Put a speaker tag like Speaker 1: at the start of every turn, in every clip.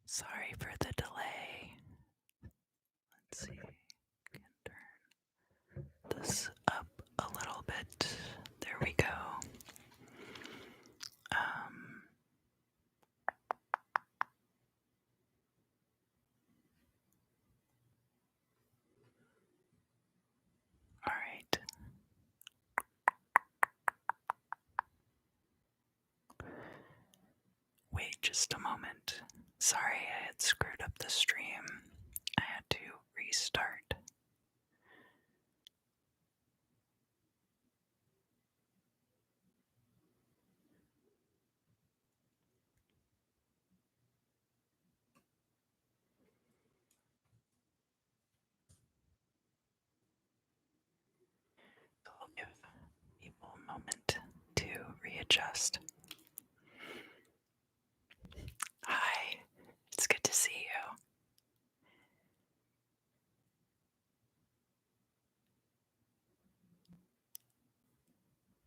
Speaker 1: Sorry for the delay. Let's see. Can turn this up a little bit. There we go. All right. Wait just a moment. Sorry, I had screwed up the stream. I had to restart. So I'll give people a moment to readjust. Hi, it's good to see you.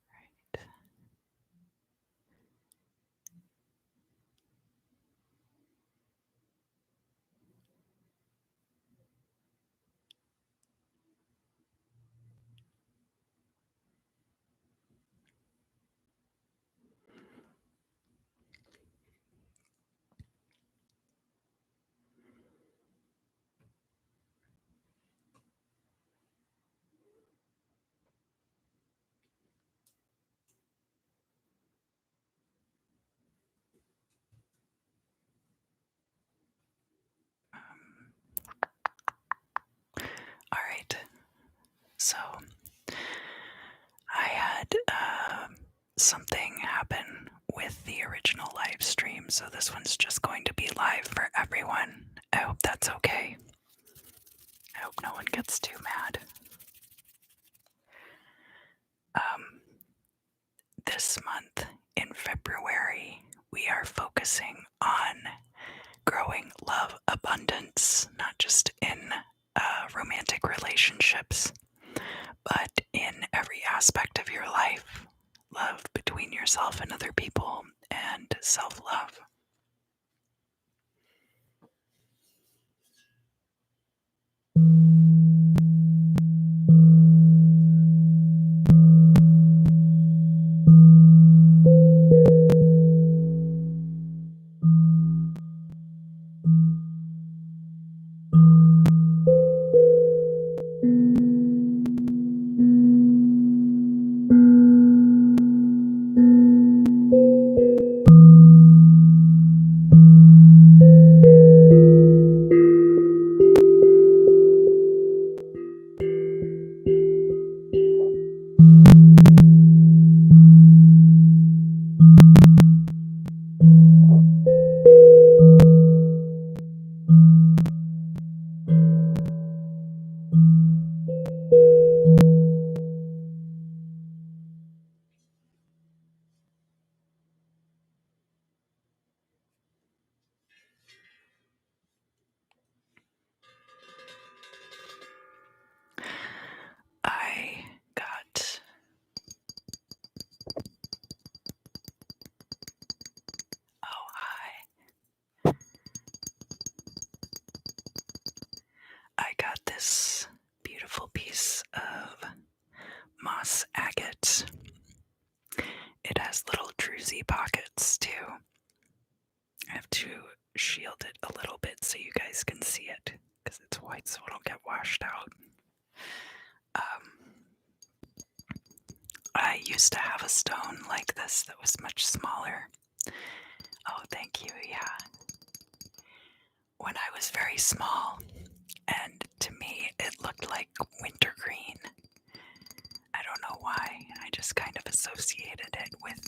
Speaker 1: Right. All right. So I had something happen with the original live stream, so this one's just going to be live for everyone. I hope that's okay. I hope no one gets too mad. This month in February, we are focusing on growing love abundance, not just in romantic relationships, but in every aspect of your life. Love between yourself and other people, and self-love. I got I got this beautiful piece of moss agate. It has little druzy pockets too. I have to shield it a little bit so you guys can see it, because it's white so it'll get washed out. I used to have a stone like this that was much smaller. Oh, thank you, yeah. When I was very small, and to me it looked like wintergreen. I don't know why, I just kind of associated it with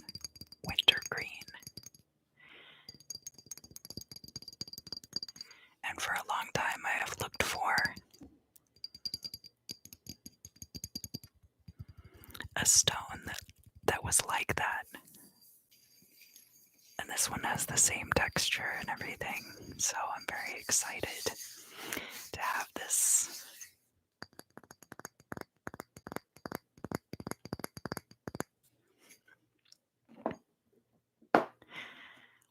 Speaker 1: wintergreen. And for a long time I have looked for a stone that was like that. And this one has the same texture and everything, so I'm very excited to have this.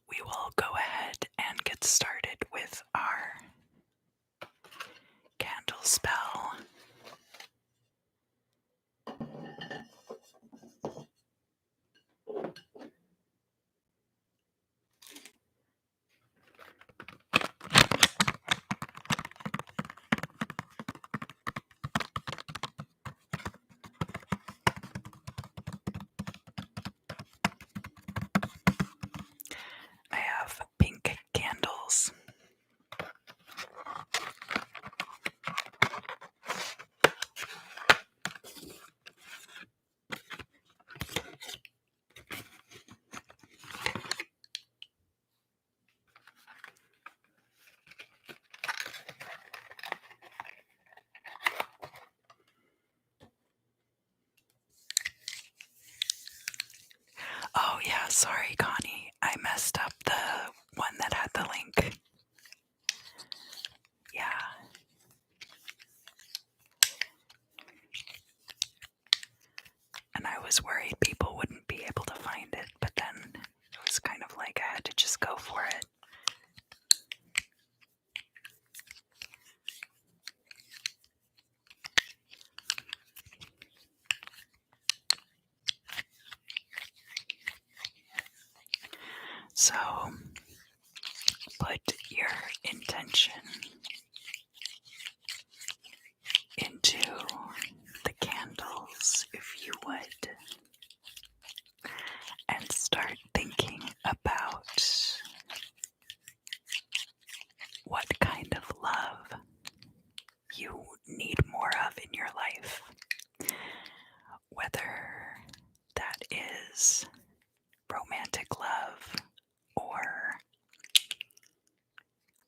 Speaker 1: We will go ahead and get started with spell. I have pink candles. Oh yeah, sorry Connie, I messed up the one that had the link. Yeah. And I was worried people wouldn't be able to find it, but then it was kind of like I had to just go for it. So, put your intention into the candles, if you would, and start thinking about what kind of love you need more of in your life. Whether that is romantic love or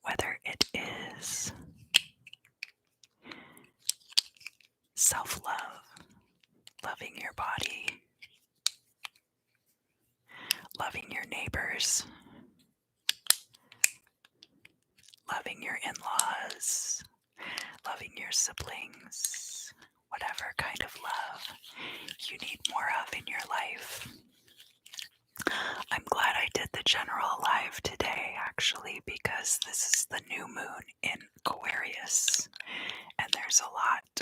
Speaker 1: whether it is self-love, loving your body, loving your neighbors, loving your in-laws, loving your siblings, whatever kind of love you need more of in your life. I'm glad I did the general live today, actually, because this is the new moon in Aquarius, and there's a lot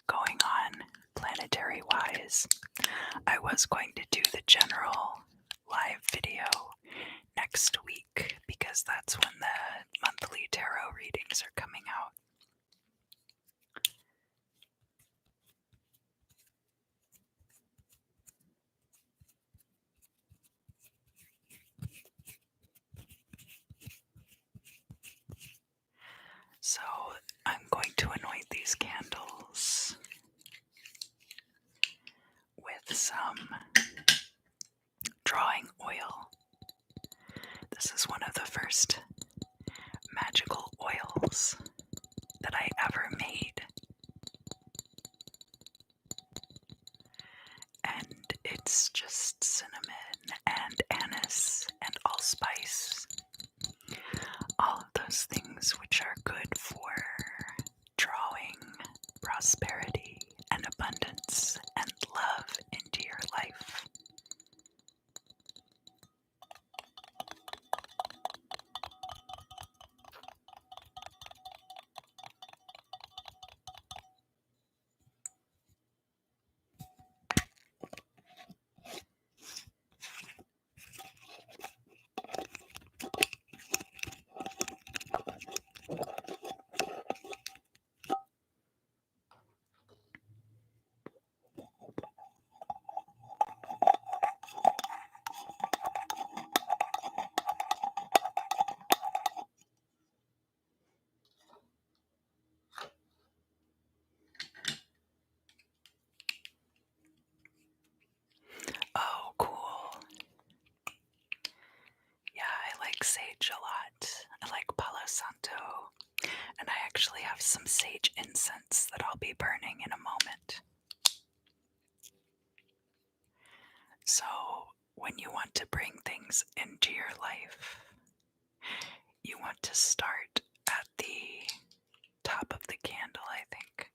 Speaker 1: going on planetary-wise. I was going to do the general live video next week because that's when the monthly tarot readings are coming out. So I'm going to anoint these candles with some drawing oil. This is one of the first magical oils that I ever made. And it's just cinnamon and anise and allspice. All of those things which are good for drawing prosperity and abundance and love into your life. Oh, cool. Yeah, I like sage a lot. I like Palo Santo. And I actually have some sage incense that I'll be burning in a moment. So, when you want to bring things into your life, you want to start at the top of the candle, I think.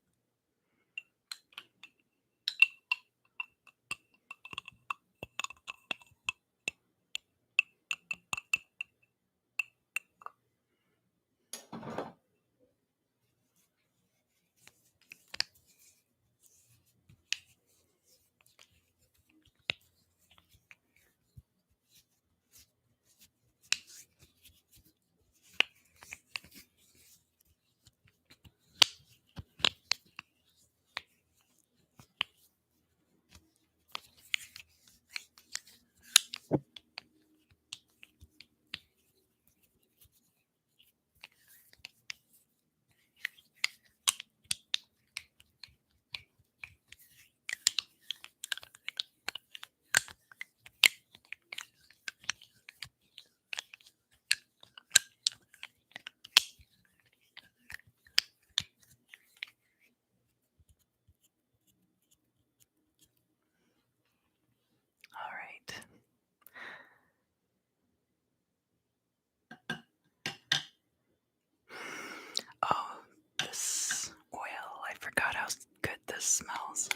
Speaker 1: this smells.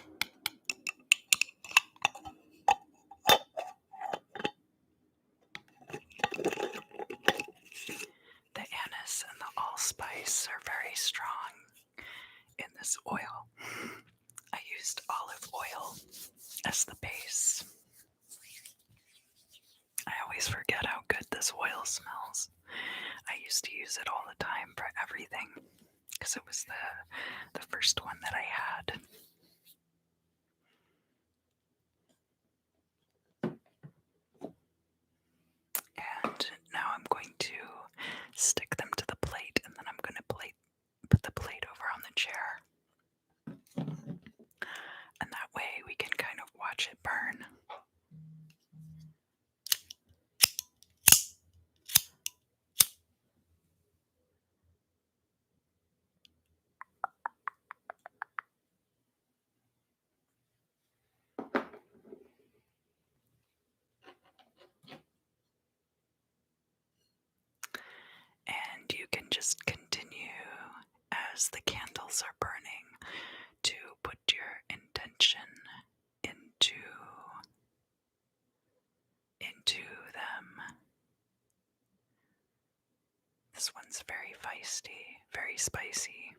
Speaker 1: The anise and the allspice are very strong in this oil. I used olive oil as the base. I always forget how good this oil smells. I used to use it all the time for everything because it was the first one that I had. And now I'm going to stick them to the plate, and then I'm going to put the plate over on the chair. And that way we can kind of watch it burn. And you can just continue as the candles are burning to put your intention into them. This one's very feisty, very spicy.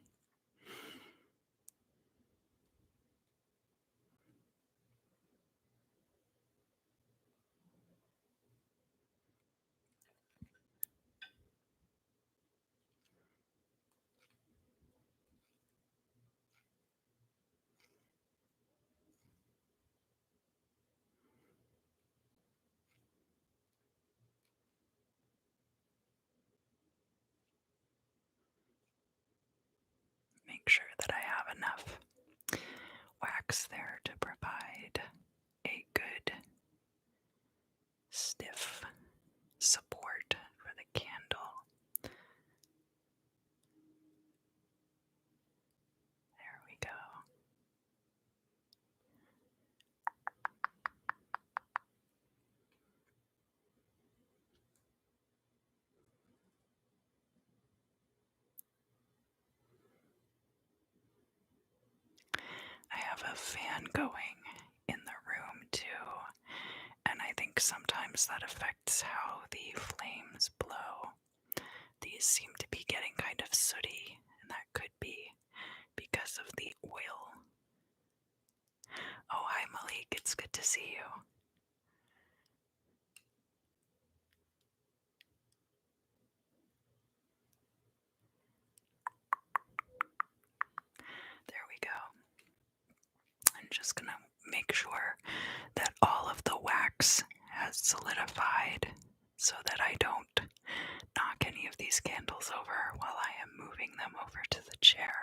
Speaker 1: Make sure that I have enough wax there to provide a good stiff support for the candle. There we go. I have a fan going in the room too, and I think sometimes that affects how the flames blow. These seem to be getting kind of sooty, and that could be because of the oil. Oh, hi Malik, it's good to see you. There we go. I'm just gonna make sure that all of the wax has solidified so that I don't knock any of these candles over while I am moving them over to the chair.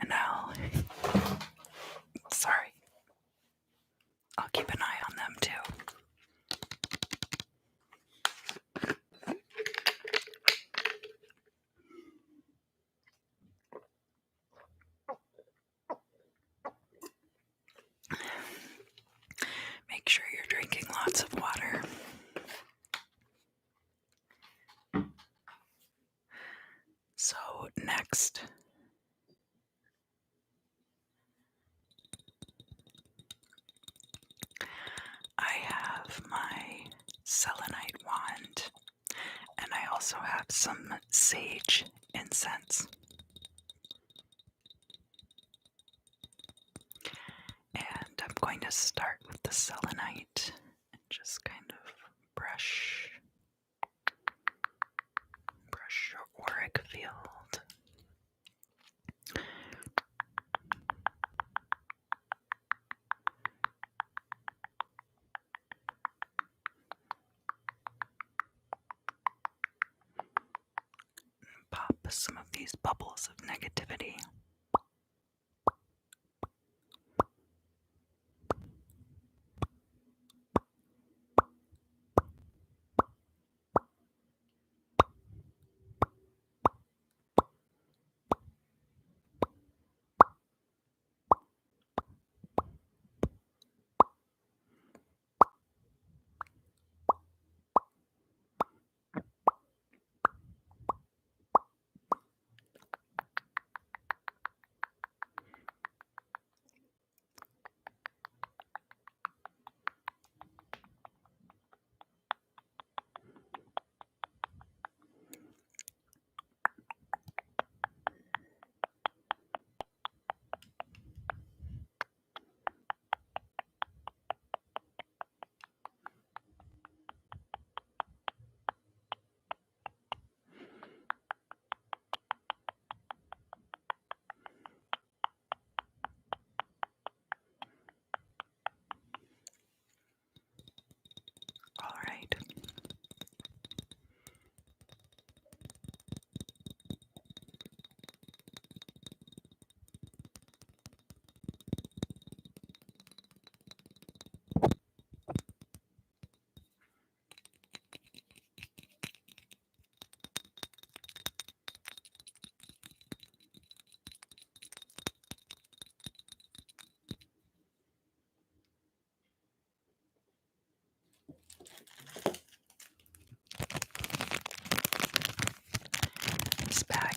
Speaker 1: And I'll keep an eye on them too. Make sure you're drinking lots of water. So next, I have my selenite wand, and I also have some sage incense. And I'm going to start with the selenite and just kind of brush your auric field. Pop some of these bubbles of negativity.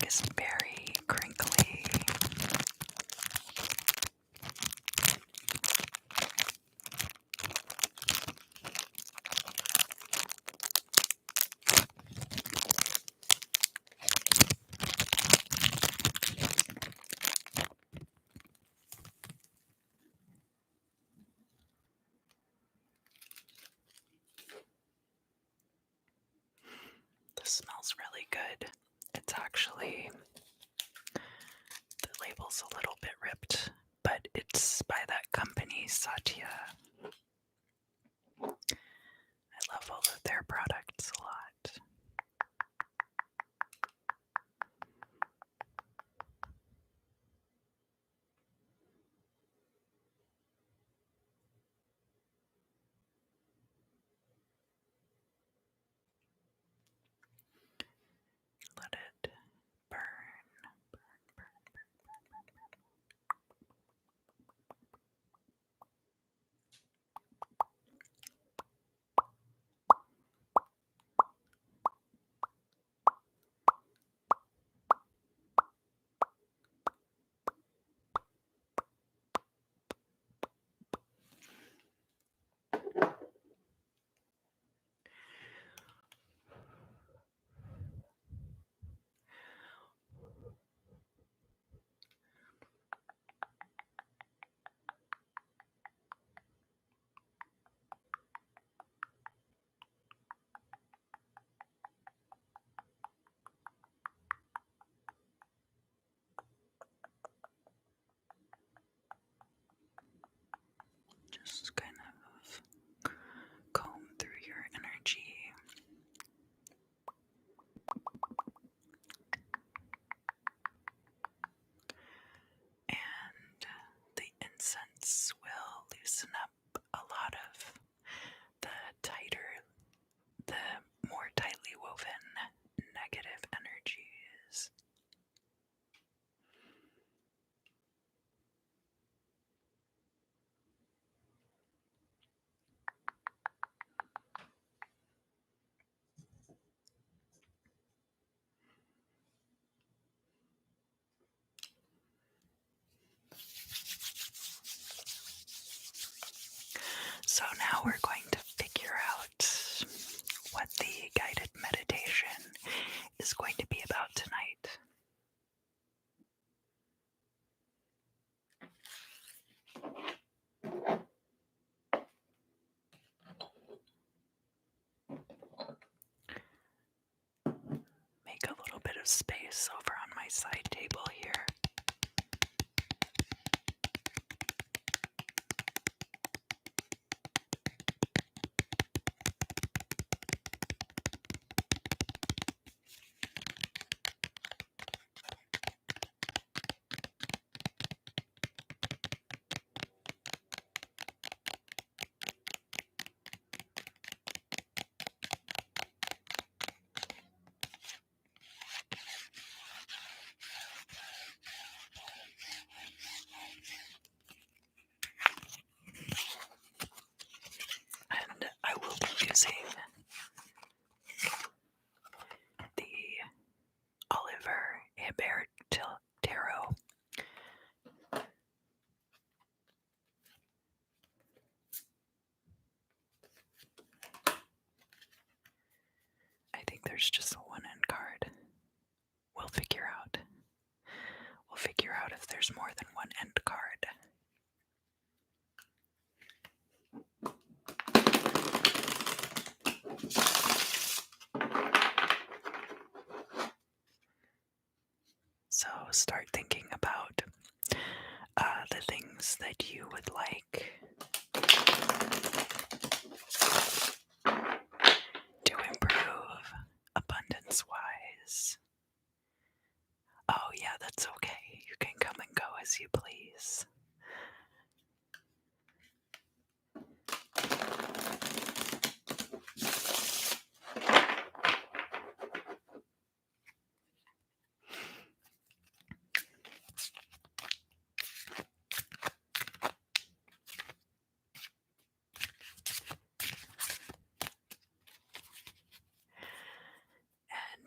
Speaker 1: back is very crinkly. This smells really good. It's actually, the label's a little bit ripped, but it's by that company, Satya. I love all of their products a lot. Let it burn, burn, burn, burn, burn, burn, burn. Just kind of comb through your energy. And the incense will loosen up a lot of the more tightly woven negative energies. So now we're going to figure out what the guided meditation is going to be about tonight. Make a little bit of space over on my side table here. And I will be using the Oliver Hebert Tarot. I think there's just a one-end card. We'll figure out. We'll figure out if there's more than one end card. So start thinking about the things that you would like to improve abundance-wise. Oh yeah, that's okay. You can come and go as you please.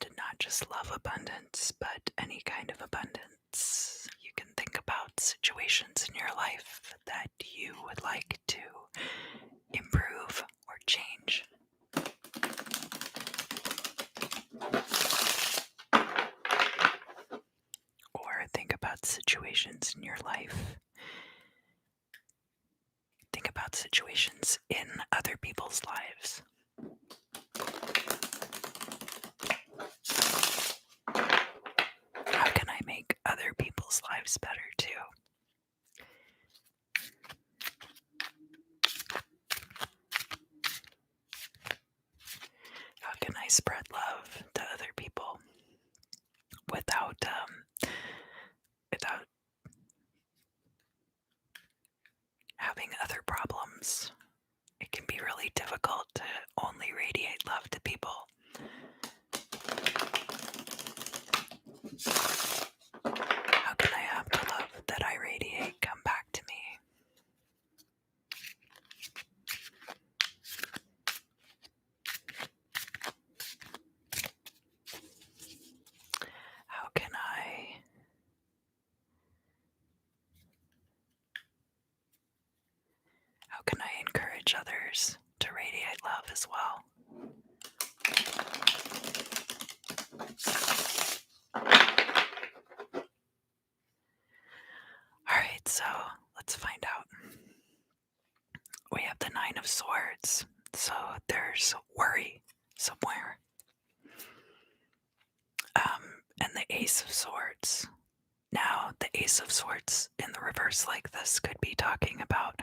Speaker 1: And not just just love abundance, but any kind of abundance. You can think about situations in your life that you would like to improve or change. Or think about situations in your life. Think about situations in other people's lives. How can I make other people's lives better too? How can I spread love to other people without having other problems? It can be really difficult to only radiate love to people. How can I have the love that I radiate come back to me? How can I encourage others to radiate love as well? Alright, so let's find out. We have the Nine of Swords, so there's worry somewhere. And the Ace of Swords. Now, the Ace of Swords in the reverse like this could be talking about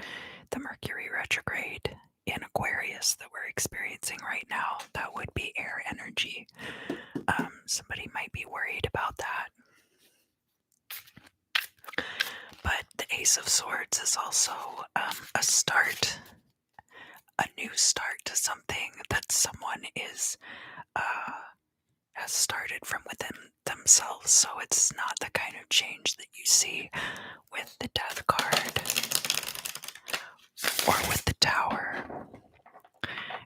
Speaker 1: the Mercury retrograde in Aquarius that we're experiencing right now. That would be air energy. Somebody might be worried about that. But the Ace of Swords is also a start, a new start to something that someone has started from within themselves. So it's not the kind of change that you see with the Death card or with the Tower.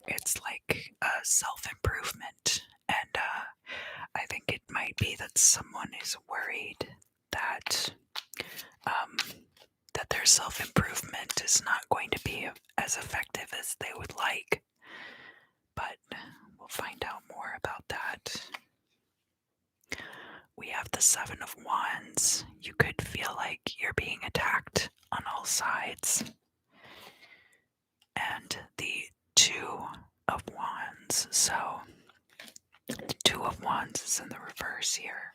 Speaker 1: It's like a self-improvement, and I think it might be that someone is worried that that their self-improvement is not going to be as effective as they would like. But we'll find out more about that. We have the Seven of Wands. You could feel like you're being attacked on all sides. And the Two of Wands. So the Two of Wands is in the reverse here.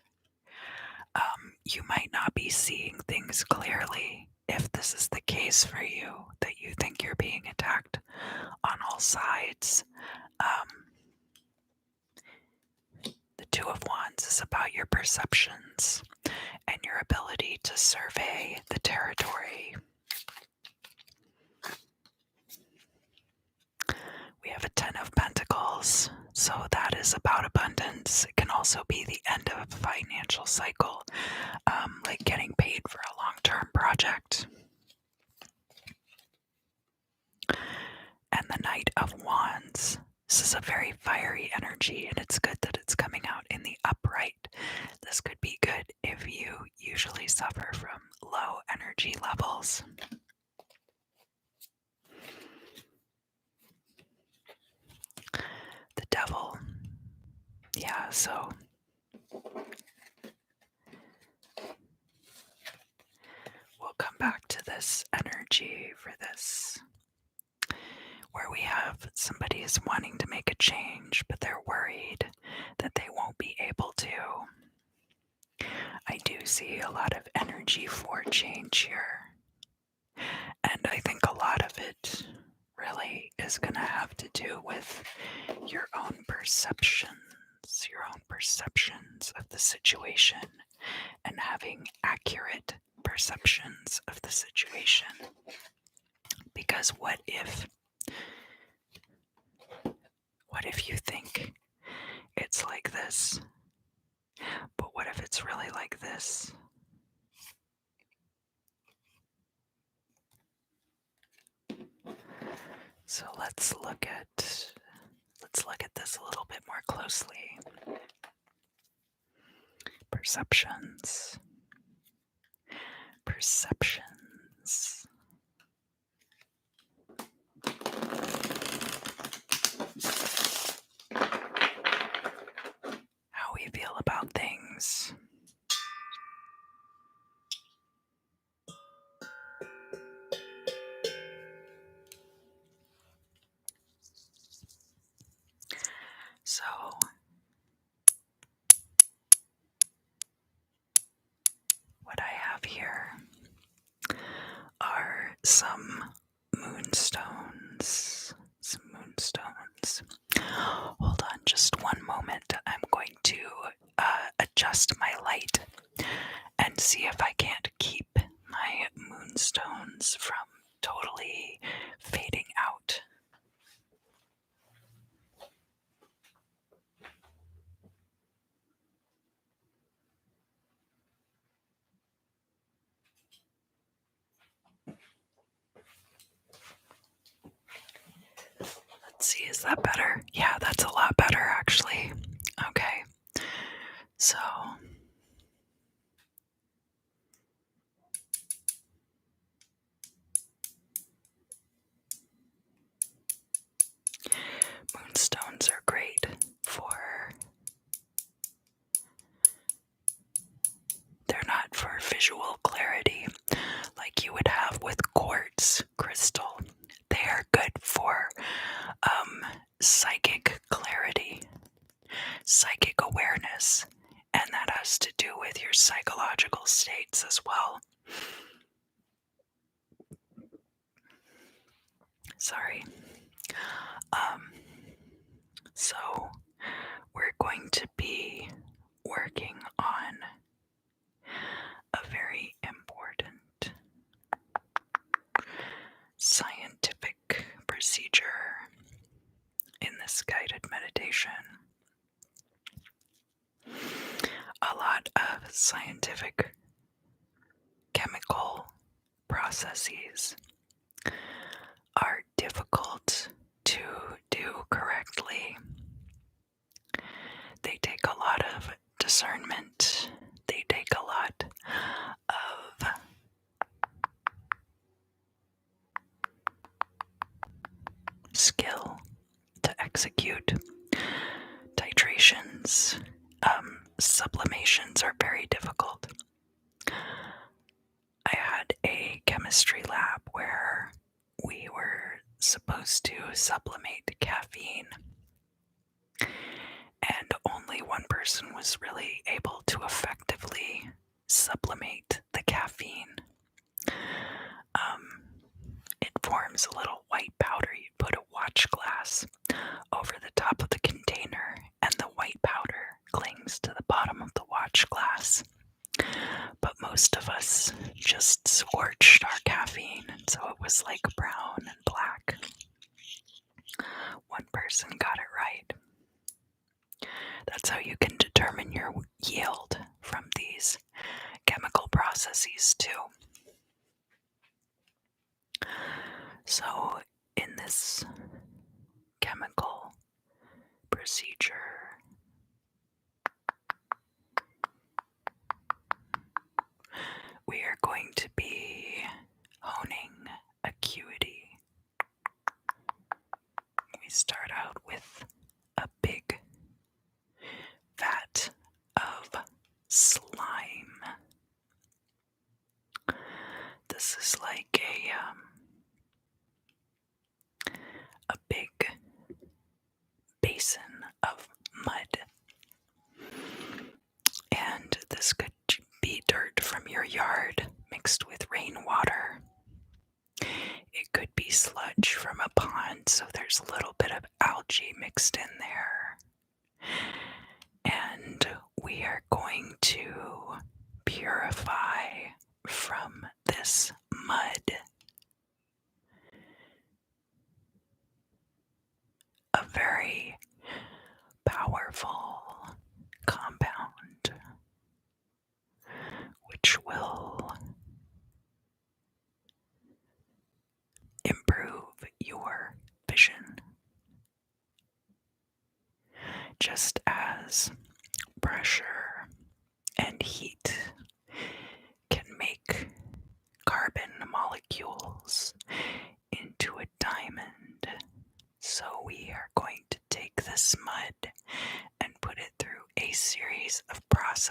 Speaker 1: You might not be seeing things clearly if this is the case for you, that you think you're being attacked on all sides. The Two of Wands is about your perceptions and your ability to survey the territory. We have a Ten of Pentacles, so that is about abundance. It can also be the end of a financial cycle, like getting paid for a long-term project. And the Knight of Wands. This is a very fiery energy, and it's good that it's coming out in the upright. This could be good if you usually suffer from low energy levels. The Devil. Yeah, so we'll come back to this energy for this, where we have somebody is wanting to make a change, but they're worried that they won't be able to. I do see a lot of energy for change here, and I think a lot of it really is going to have to do with your own perceptions of the situation, and having accurate perceptions of the situation. Because what if you think it's like this, but what if it's really like this? So let's look at this a little bit more closely. Perceptions. Perceptions. How we feel about things. So, what I have here are some moonstones. Some moonstones. Hold on just one moment. I'm going to adjust my light and see if I can't keep my moonstones from totally fading out. Let's see, is that better? Yeah, that's a lot better actually. Okay, so moonstones are great for, they're not for visual clarity like you would have with quartz crystal. They are good for psychic clarity, psychic awareness, and that has to do with your psychological states as well. Sorry. So we're going to be working on a very important scientific procedure in this guided meditation. A lot of scientific chemical processes are difficult to do correctly. They take a lot of discernment. They take a lot of skill to execute. Titrations, sublimations are very difficult. I had a chemistry lab where we were supposed to sublimate caffeine, and only one person was really able to effectively sublimate the caffeine. It forms a little white powder. You put a watch glass over the top of the container, and the white powder clings to the bottom of the watch glass. But most of us just scorched our caffeine, and so it was like brown and black. One person got it right. That's how you can determine your yield from these chemical processes too. So in this chemical procedure, we are going to be honing acuity. We start out with a big vat of slime. This is like a big basin of mud. And this could be dirt from your yard mixed with rainwater. It could be sludge from a pond, so there's a little bit of algae mixed in there. And we are going to purify from this mud a very powerful compound which will improve your vision, just as pressure and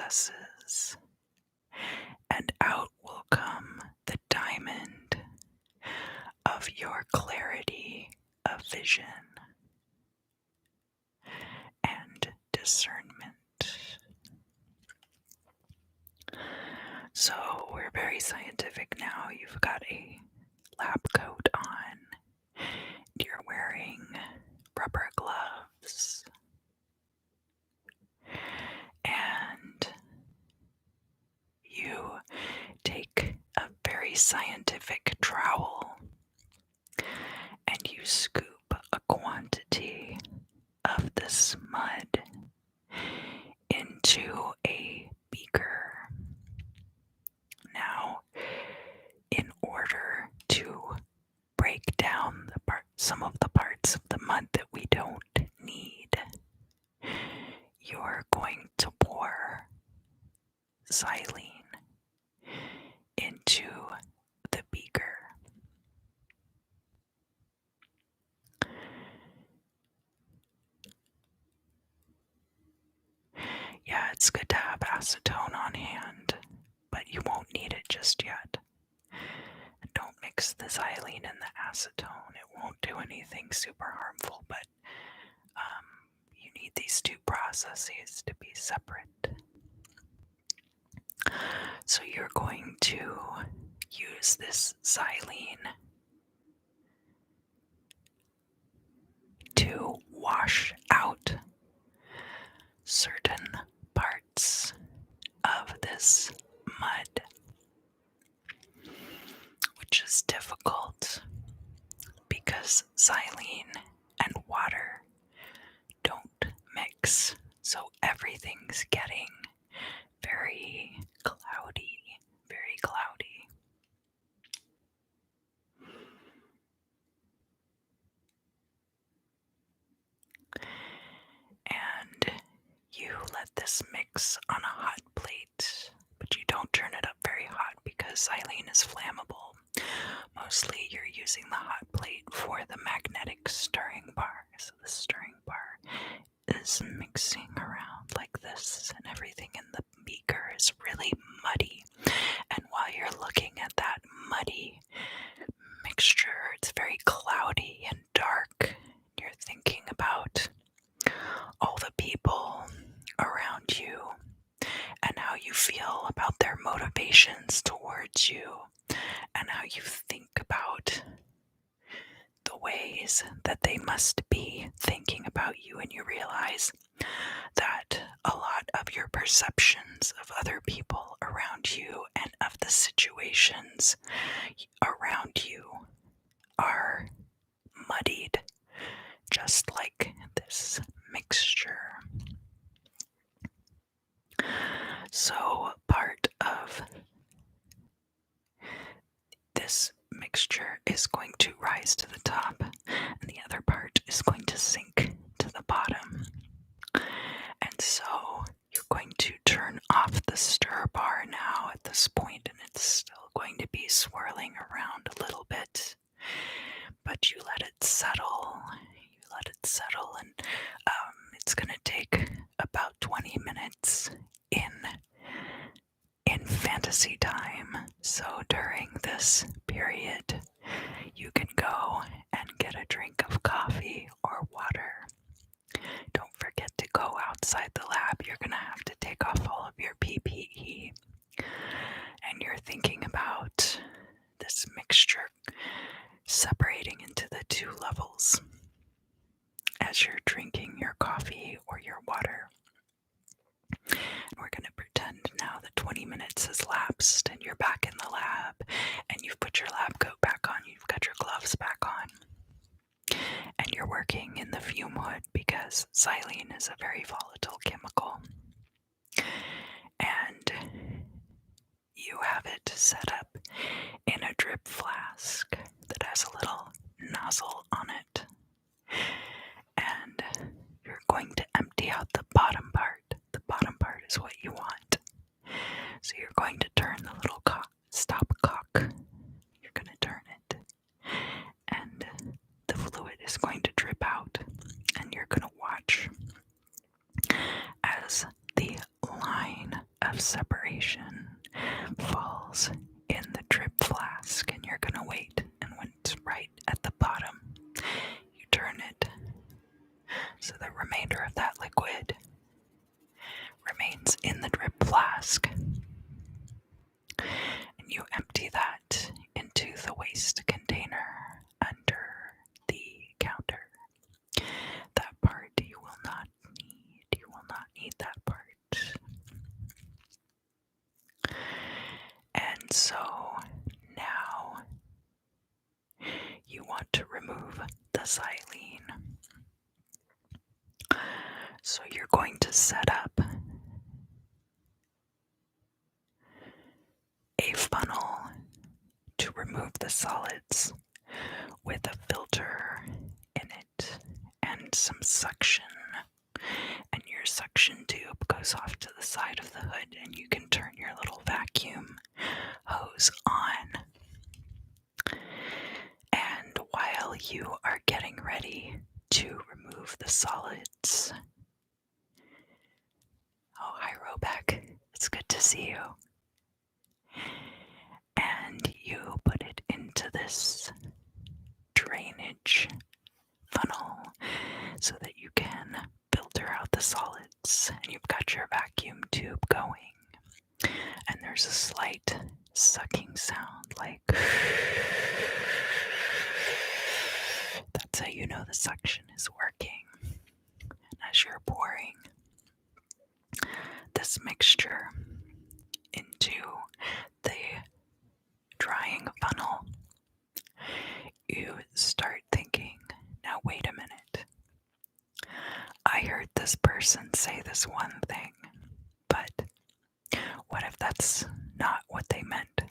Speaker 1: recesses, and out will come the diamond of your clarity of vision and discernment. So we're very scientific now. You've got a lab coat on. You're wearing rubber gloves. And you take a very scientific trowel and you scoop a quantity of this mud into a beaker. Now, in order to break down some of the parts of the mud that we don't need, you're going to pour xylene into the beaker. Yeah, it's good to have acetone on hand, but you won't need it just yet. And don't mix the xylene and the acetone. It won't do anything super harmful, but you need these two processes to be separate. So you're going to use this xylene to wash out certain parts of this mud, which is difficult because xylene and water don't mix, so everything's getting very cloudy, very cloudy. And you let this mix on a hot plate, but you don't turn it up very hot because xylene is flammable. Mostly you're using the hot plate for the magnetic stirring bar. So the stirring bar is mixing around like this, and everything in the beaker is really muddy. And while you're looking at that muddy mixture, it's very cloudy and dark. You're thinking about all the people around you and how you feel about their motivations towards you, and how you think about the ways that they must be thinking about you, and you realize that a lot of your perceptions of other people around you and of the situations around you are muddied, just like this mixture. So part of this mixture is going to rise to the top, and the other part is going to sink to the bottom. And so you're going to turn off the stir bar now at this point, and it's still going to be swirling around a little bit, but you let it settle. You let it settle, and it's going to take about 20 minutes in fantasy time. So during this period, you can go and get a drink of coffee or water. Don't forget to go outside the lab. You're going to have to take off all of your PPE. And you're thinking about this mixture separating into the two levels as you're drinking your coffee or your water. And we're going to pretend now that 20 minutes has lapsed and you're back in the lab and you've put your lab coat back on, you've got your gloves back on, and you're working in the fume hood because xylene is a very volatile chemical. And you have it set up in a drip flask that has a little nozzle on it. And you're going to empty out the bottom part. The bottom part is what you want. So you're going to turn the little stop cock. You're going to turn it. And the fluid is going to drip out. And you're going to watch as the line of separation falls in the drip flask, and you're gonna wait, and when it's right at the bottom, you turn it so the remainder of that liquid remains in the drip flask, and you empty that into the waste container under the counter. That part you will not need that part. And so now you want to remove the xylene. So you're going to set up a funnel to remove the solids with a filter in it and some suction. And your suction tube goes off to the side of the hood, and you can turn your little vacuum hose on. And while you are getting ready to remove the solids, oh, hi, Robeck. It's good to see you. And you put it into this drainage funnel so that you can filter out the solids. And you've got your vacuum tube going. And there's a slight sucking sound, like that's how you know the suction is working. And as you're pouring this mixture into the drying funnel, you start thinking, now wait a minute. I heard this person say this one thing, but what if that's not what they meant?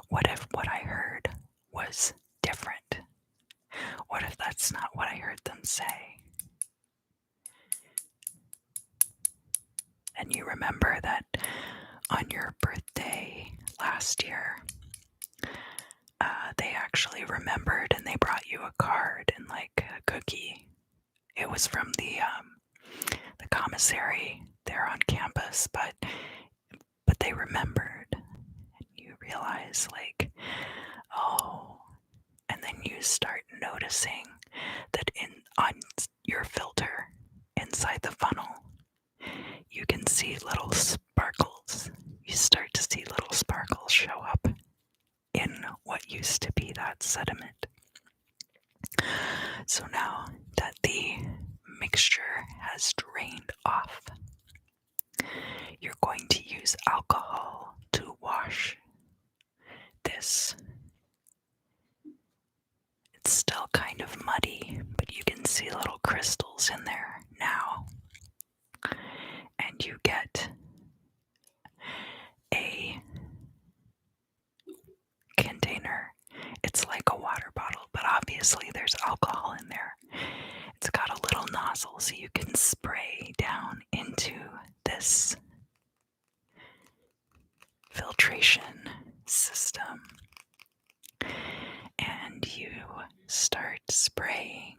Speaker 1: What if what I heard was different? What if that's not what I heard them say? And you remember that on your birthday last year, they actually remembered and they brought you a card and like a cookie. It was from the commissary there on campus, but they remembered, and you realize like, oh, and then you start noticing that on your filter inside the funnel, you can see little sparkles. You start to see little sparkles show up in what used to be that sediment. So now that the mixture has drained off, you're going to use alcohol to wash this. It's still kind of muddy, but you can see little crystals in there now. And you get a container. It's like a water bottle, but obviously there's alcohol in there. It's got a little nozzle so you can spray down into this filtration system. And you start spraying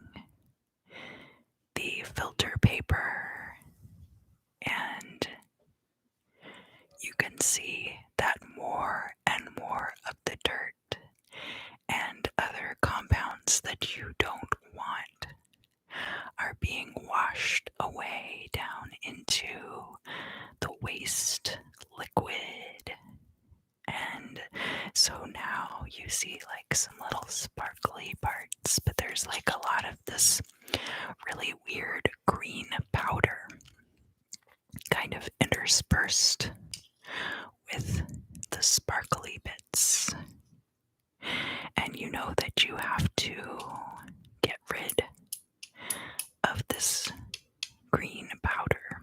Speaker 1: the filter paper, and you can see that more and more of the dirt and other compounds that you don't want are being washed away down into the waste liquid. And so now you see like some little sparkly parts, but there's like a lot of this really weird green powder kind of interspersed with the sparkly bits. And you know that you have to get rid of this green powder.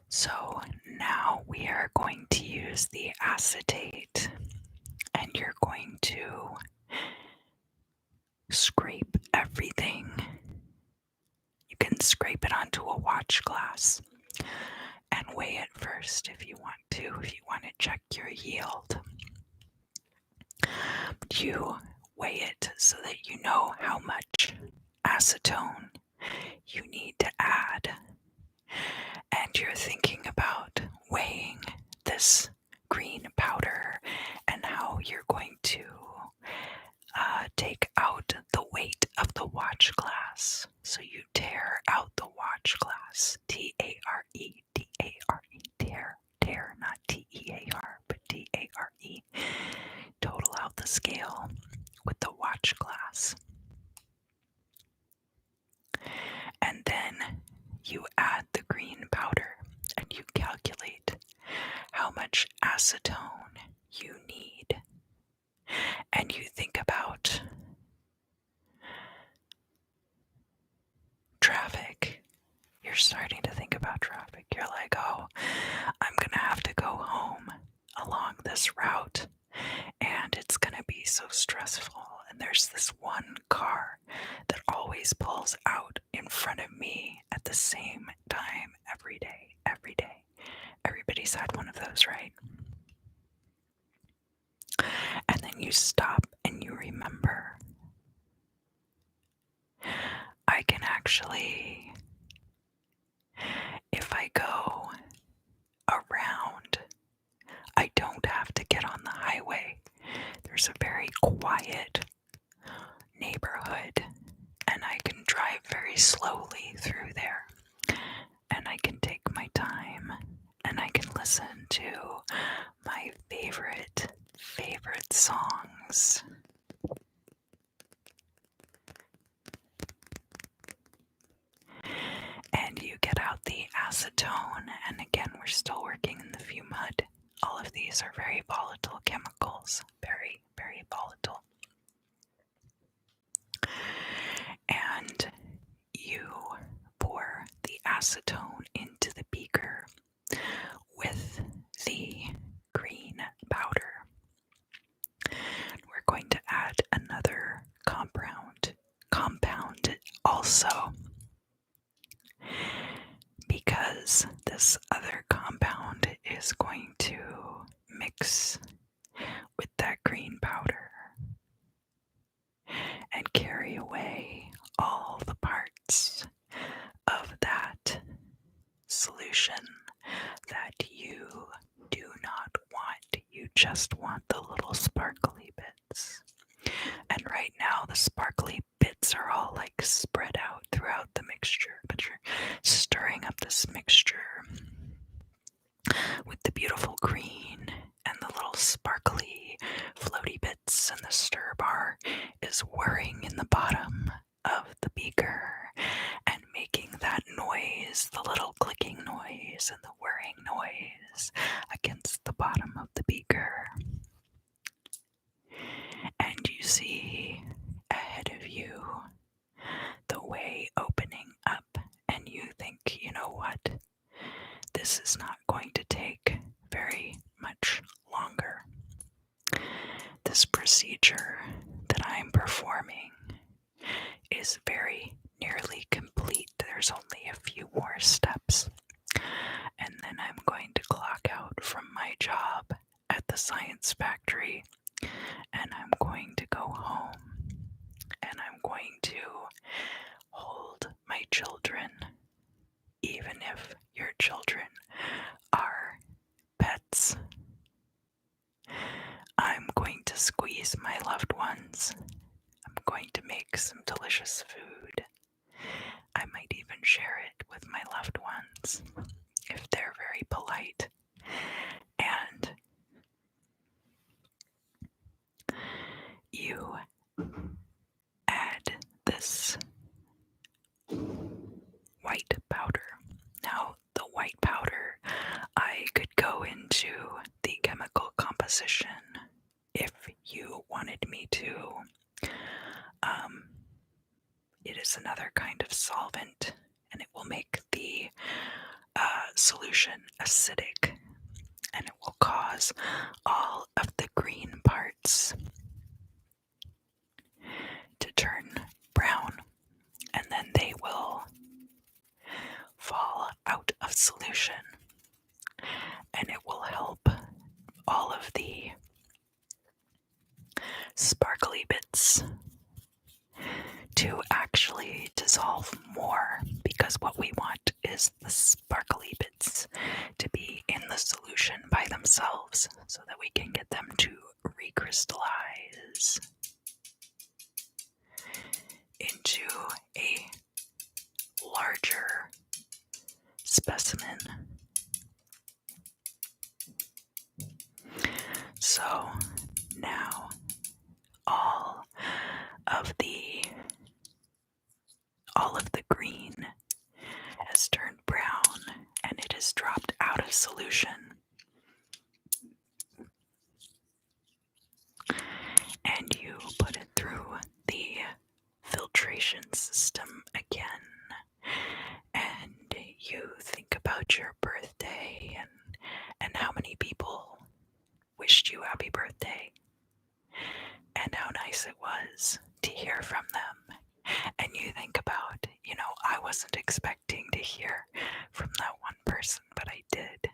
Speaker 1: So now we are going to use the acetate, and you're going to scrape everything. You can scrape it onto a watch glass and weigh it first if you want to check your yield. You weigh it so that you know how much acetone you need to add and you're thinking about weighing this green powder and how you're going to take out the weight of the watch glass. So you tear out the watch glass, T-A-R-E, T-A-R-E, tear, not T-E-A-R, but T-A-R-E. Total out the scale with the watch glass. And then you add the green powder and you calculate how much acetone you need. And you think about traffic. You're starting to think about traffic. You're like, oh, I'm gonna have to go home along this route, and it's gonna be so stressful. And there's this one car that always pulls out in front of me at the same time every day, every day. Everybody's had one of those, right? And then you stop and you remember, I can actually, if I go around, I don't have to get on the highway. There's a very quiet neighborhood, and I can drive very slowly through there. And I can take my time, and I can listen to my favorite songs. And you get out the acetone, and again, we're still working in the fume hood. All of these are very volatile chemicals, very, very volatile. And you pour the acetone into the beaker with the green powder. We're going to add another compound also, because this other compound is going to mix with that green powder and carry away all the parts of that solution that you do not want. You just want the little sparkly bits. And right now the sparkly bits are all like spread out throughout the mixture, but you're stirring up this mixture with the beautiful green and the little sparkly floaty bits, and the stir bar is whirring in the bottom of the beaker and making that noise, the little clicking noise and the whirring noise against the bottom of the beaker. And you see ahead of you the way opening up, and you think, you know what? This is not going to take very much longer. This procedure that I'm performing is very nearly complete. There's only a few more steps, and then I'm going to clock out from my job at the science factory, and I'm going to go home, and I'm going to hold my children, even if your children are pets. I'm going to squeeze my loved ones. I'm going to make some delicious food. I might even share it with my loved ones if they're very polite. And you add this white powder. Now, the white powder, I could go into the chemical composition if you wanted me to. It is another kind of solvent, and it will make the solution acidic, and it will cause all of the green parts to turn brown, and then they will fall out of solution, and it will help all of the sparkly bits to actually dissolve more, because what we want is the sparkly bits to be in the solution by themselves so that we can get them to recrystallize into a larger specimen. So now all of the green has turned brown and it has dropped out of solution. And you put it through the filtration system again. And you think about your birthday and how many people wished you happy birthday and how nice it was to hear from them. And you think about, I wasn't expecting to hear from that one person, but I did.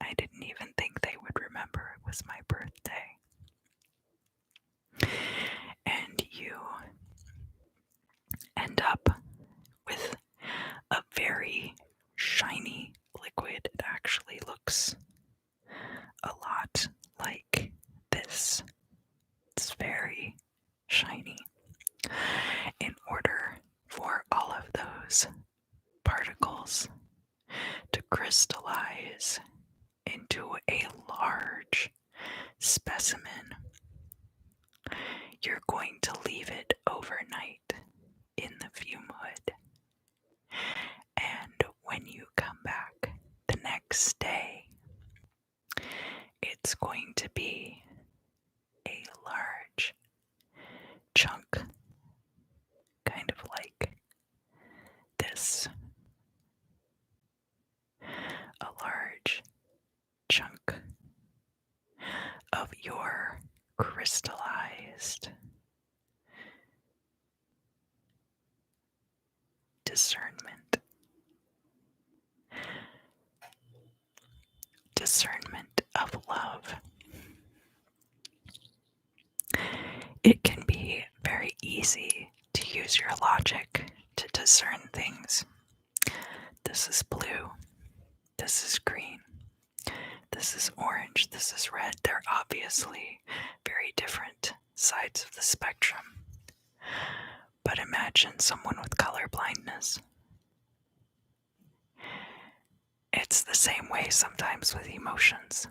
Speaker 1: I didn't even think they would remember it was my birthday. And you end up with a very shiny liquid. It actually looks a lot like this. It's very shiny. In order for all of those particles to crystallize into a large specimen, you're going to leave it overnight in the fume hood. And when you come back the next day, it's going to be a large chunk, kind of like this. A large chunk of your crystallized discernment of love. It can be very easy to use your logic to discern things. This is blue. This is green. This is orange. This is red. They're obviously very different sides of the spectrum. But imagine someone with color blindness. It's the same way sometimes with emotions.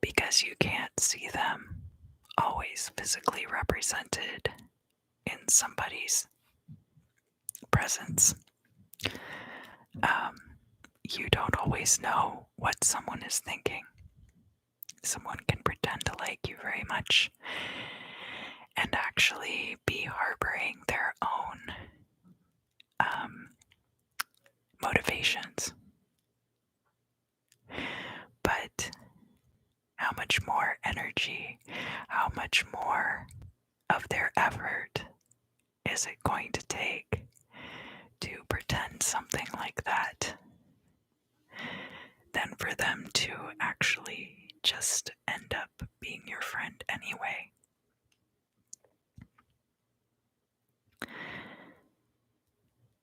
Speaker 1: Because you can't see them always physically represented in somebody's presence. You don't always know what someone is thinking. Someone can pretend to like you very much and actually be harboring their own motivations. But how much more energy, how much more of their effort is it going to take to pretend something like that than for them to actually just end up being your friend anyway?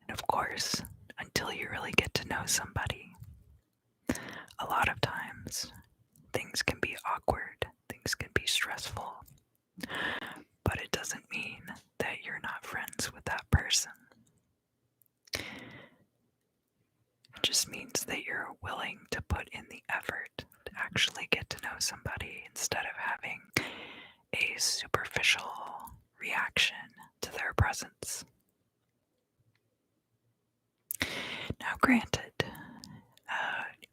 Speaker 1: And of course, until you really get to know somebody, a lot of times things can be awkward, things can be stressful, but it doesn't mean that you're not friends with that person. It just means that you're willing to put in the effort to actually get to know somebody instead of having a superficial reaction to their presence. Now, granted,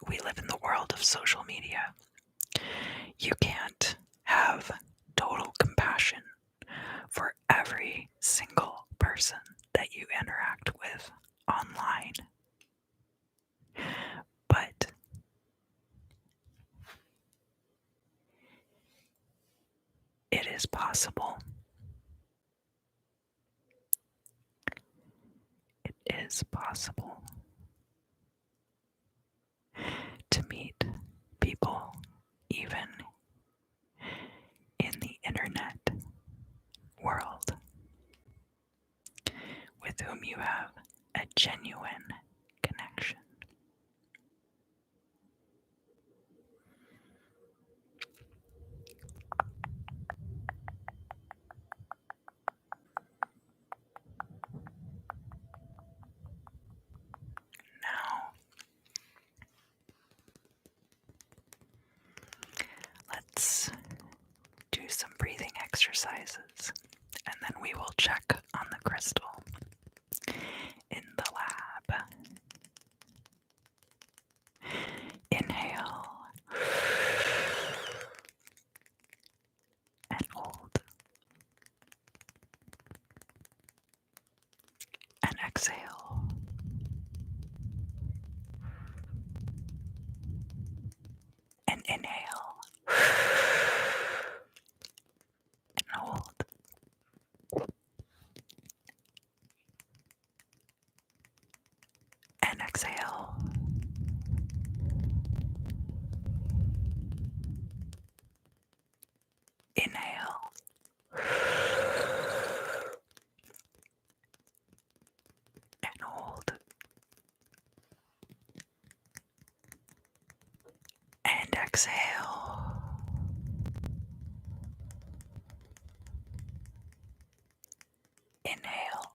Speaker 1: we live in the world of social media. You can't have total compassion for every single person that you interact with online. But it is possible. It is possible to meet people even in the internet world with whom you have a genuine some breathing exercises, and then we will check on the crystal in the lab. Inhale and hold, and exhale. And inhale and hold, and exhale. Inhale and hold, and exhale. Inhale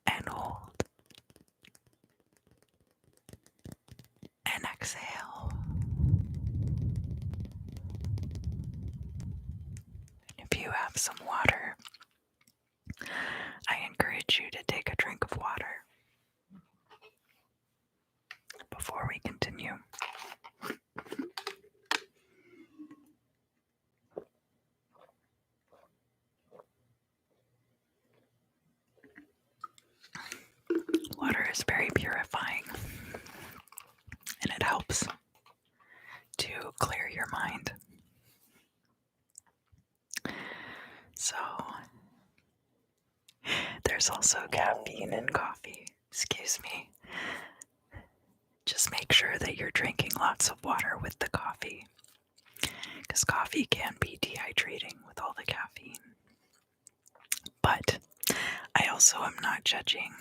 Speaker 1: and hold, and exhale. If you have some water, I encourage you to take a drink of water before we continue. Water is very purifying, and it helps to clear your mind. So, there's also caffeine in coffee. Excuse me. Just make sure that you're drinking lots of water with the coffee, because coffee can be dehydrating with all the caffeine. But I also am not judging.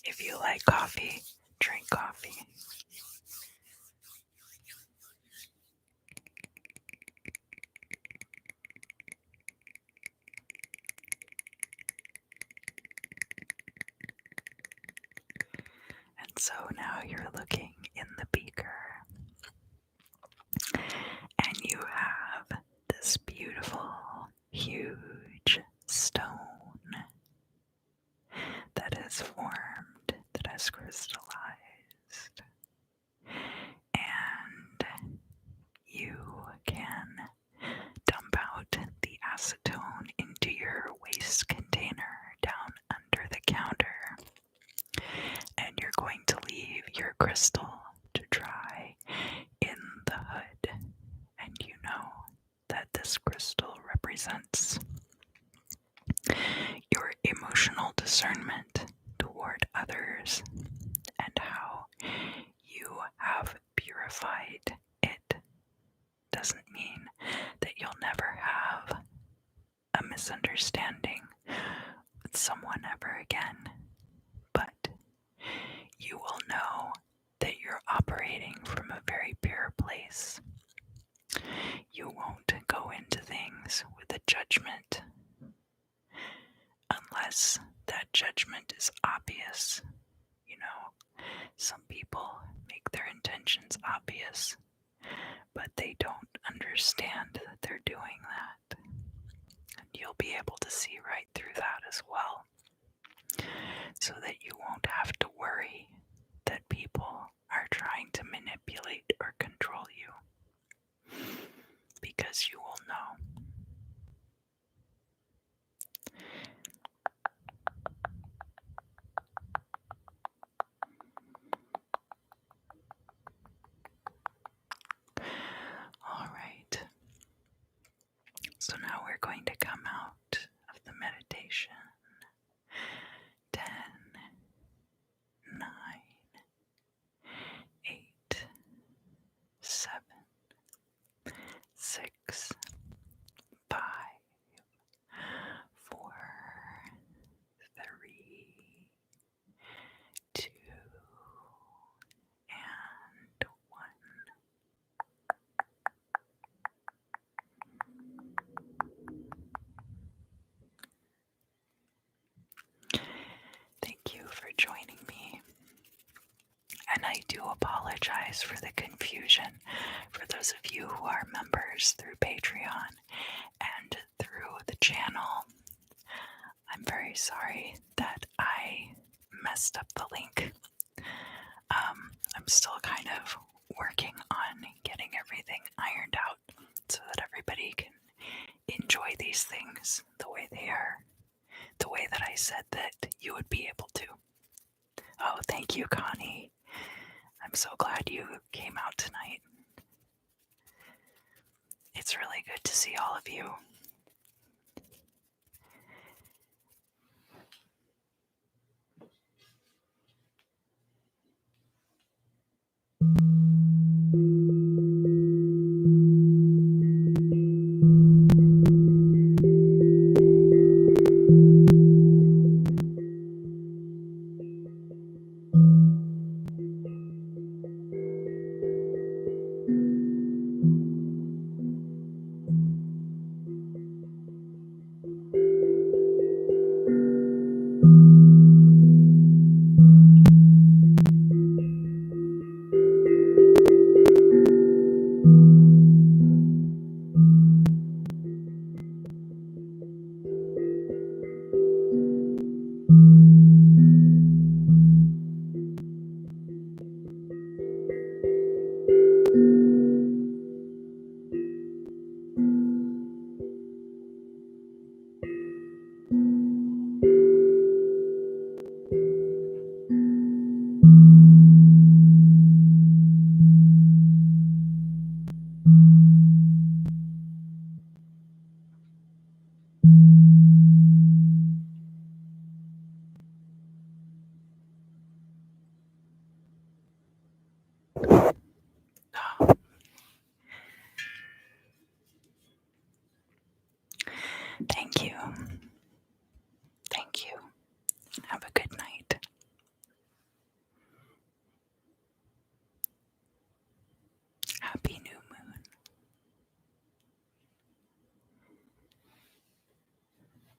Speaker 1: If you like coffee, drink coffee. And so now you're looking in the beaker, and you have this beautiful, huge stone that is formed, that has crystallized. And you can dump out the acetone into your waste container down under the counter. And you're going to leave your crystal to dry in the hood. And you know that this crystal represents your emotional discernment toward others and how you have purified it. Doesn't mean that you'll never have a misunderstanding with someone ever again, but you will know that you're operating from a very pure place. You won't go into things with a judgment unless that judgment is obvious. You know, some people make their intentions obvious, but they don't understand that they're doing that. And you'll be able to see right through that as well, so that you won't have to worry that people are trying to manipulate or control you, because you will know. All right. So now we're going to come out of the meditation. 10, 9, 8, 7, 6, do apologize for the confusion for those of you who are members through Patreon and through the channel. I'm very sorry that I messed up the link. I'm still kind of working on getting everything ironed out so that everybody can enjoy these things the way they are, the way that I said that you would be able to. Oh, thank you, Connie. I'm so glad you came out tonight. It's really good to see all of you.